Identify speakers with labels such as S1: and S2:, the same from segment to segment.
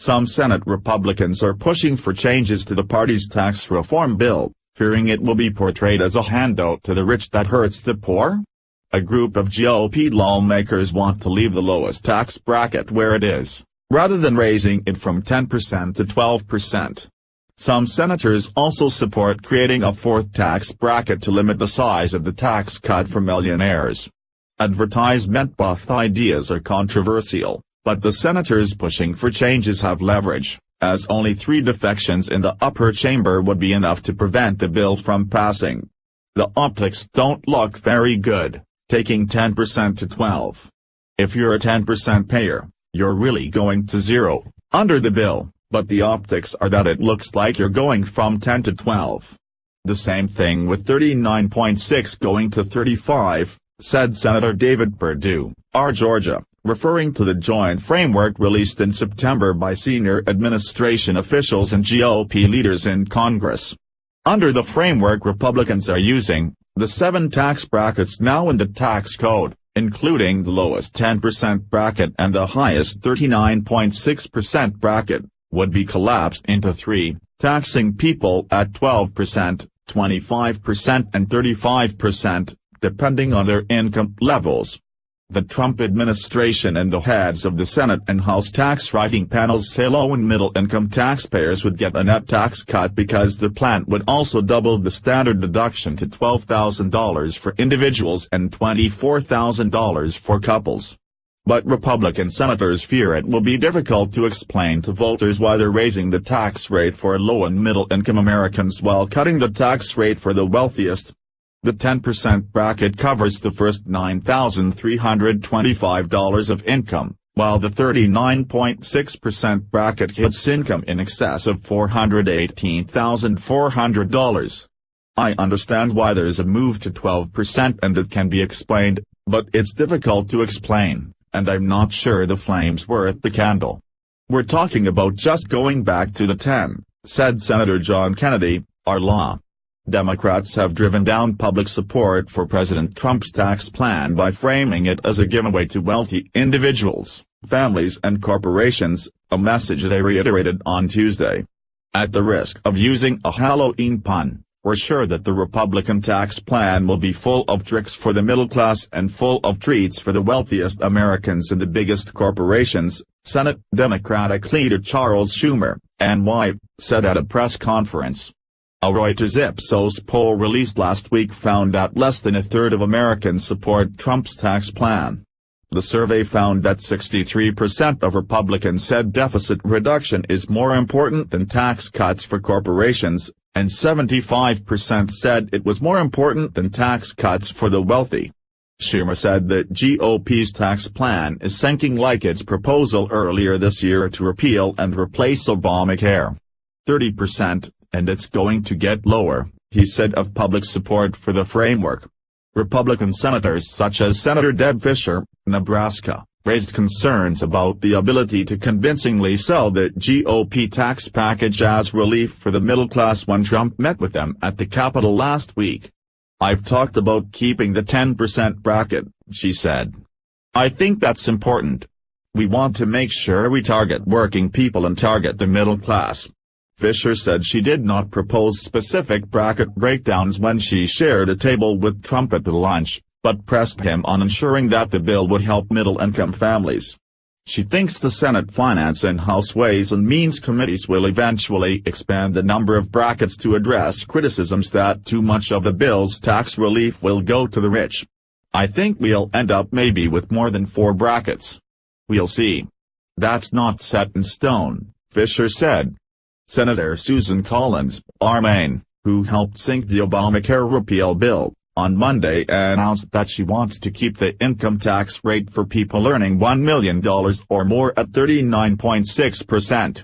S1: Some Senate Republicans are pushing for changes to the party's tax reform bill, fearing it will be portrayed as a handout to the rich that hurts the poor. A group of GOP lawmakers want to leave the lowest tax bracket where it is, rather than raising it from 10% to 12%. Some senators also support creating a fourth tax bracket to limit the size of the tax cut for millionaires. Advertisement. Both ideas are controversial, but the senators pushing for changes have leverage, as only 3 defections in the upper chamber would be enough to prevent the bill from passing. The optics don't look very good, taking 10% to 12%. If you're a 10% payer, you're really going to zero, under the bill, but the optics are that it looks like you're going from 10 to 12. The same thing with 39.6 going to 35, said Senator David Perdue, R. Georgia, referring to the joint framework released in September by senior administration officials and GOP leaders in Congress. Under the framework Republicans are using, the 7 tax brackets now in the tax code, including the lowest 10% bracket and the highest 39.6% bracket, would be collapsed into 3, taxing people at 12%, 25% and 35%, depending on their income levels. The Trump administration and the heads of the Senate and House tax writing panels say low- and middle-income taxpayers would get a net tax cut because the plan would also double the standard deduction to $12,000 for individuals and $24,000 for couples. But Republican senators fear it will be difficult to explain to voters why they're raising the tax rate for low- and middle-income Americans while cutting the tax rate for the wealthiest. The 10% bracket covers the first $9,325 of income, while the 39.6% bracket hits income in excess of $418,400. I understand why there's a move to 12% and it can be explained, but it's difficult to explain, and I'm not sure the flame's worth the candle. We're talking about just going back to the 10, said Senator John Kennedy, our law. Democrats have driven down public support for President Trump's tax plan by framing it as a giveaway to wealthy individuals, families and corporations, a message they reiterated on Tuesday. At the risk of using a Halloween pun, we're sure that the Republican tax plan will be full of tricks for the middle class and full of treats for the wealthiest Americans and the biggest corporations, Senate Democratic leader Charles Schumer, NY, said at a press conference. A Reuters Ipsos poll released last week found that less than a third of Americans support Trump's tax plan. The survey found that 63% of Republicans said deficit reduction is more important than tax cuts for corporations, and 75% said it was more important than tax cuts for the wealthy. Schumer said that GOP's tax plan is sinking like its proposal earlier this year to repeal and replace Obamacare. 30%. And it's going to get lower, he said of public support for the framework. Republican senators such as Senator Deb Fischer, Nebraska, raised concerns about the ability to convincingly sell the GOP tax package as relief for the middle class when Trump met with them at the Capitol last week. I've talked about keeping the 10% bracket, she said. I think that's important. We want to make sure we target working people and target the middle class. Fisher said she did not propose specific bracket breakdowns when she shared a table with Trump at the lunch, but pressed him on ensuring that the bill would help middle-income families. She thinks the Senate Finance and House Ways and Means committees will eventually expand the number of brackets to address criticisms that too much of the bill's tax relief will go to the rich. I think we'll end up maybe with more than 4 brackets. We'll see. That's not set in stone, Fisher said. Senator Susan Collins, R. Maine, who helped sink the Obamacare repeal bill, on Monday announced that she wants to keep the income tax rate for people earning $1 million or more at 39.6%.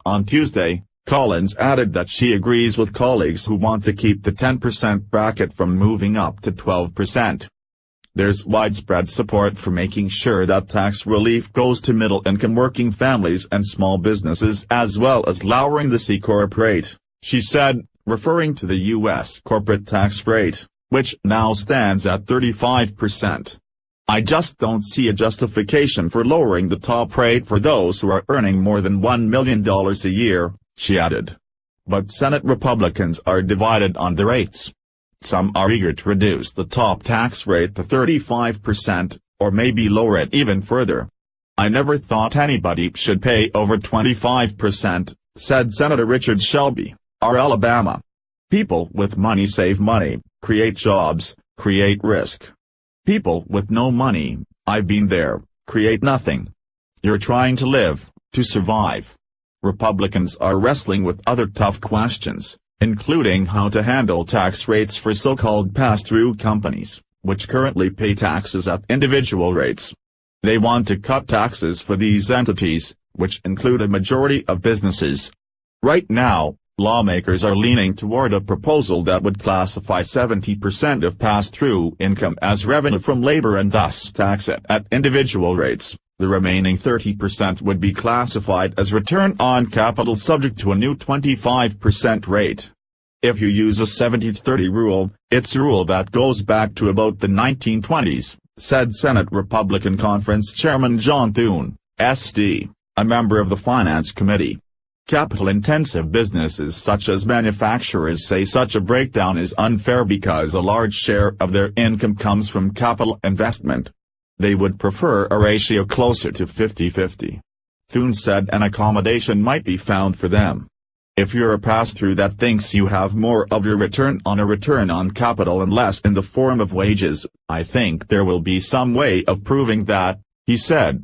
S1: On Tuesday, Collins added that she agrees with colleagues who want to keep the 10% bracket from moving up to 12%. There's widespread support for making sure that tax relief goes to middle-income working families and small businesses as well as lowering the C-Corp rate, she said, referring to the U.S. corporate tax rate, which now stands at 35%. I just don't see a justification for lowering the top rate for those who are earning more than $1 million a year, she added. But Senate Republicans are divided on the rates. Some are eager to reduce the top tax rate to 35%, or maybe lower it even further. I never thought anybody should pay over 25%, said Senator Richard Shelby, R. Alabama. People with money save money, create jobs, create risk. People with no money, I've been there, create nothing. You're trying to live, to survive. Republicans are wrestling with other tough questions, including how to handle tax rates for so-called pass-through companies, which currently pay taxes at individual rates. They want to cut taxes for these entities, which include a majority of businesses. Right now, lawmakers are leaning toward a proposal that would classify 70% of pass-through income as revenue from labor and thus tax it at individual rates. The remaining 30% would be classified as return on capital subject to a new 25% rate. If you use a 70-30 rule, it's a rule that goes back to about the 1920s, said Senate Republican Conference Chairman John Thune, SD, a member of the Finance Committee. Capital-intensive businesses such as manufacturers say such a breakdown is unfair because a large share of their income comes from capital investment. They would prefer a ratio closer to 50-50. Thune said an accommodation might be found for them. If you're a pass-through that thinks you have more of your return on capital and less in the form of wages, I think there will be some way of proving that, he said.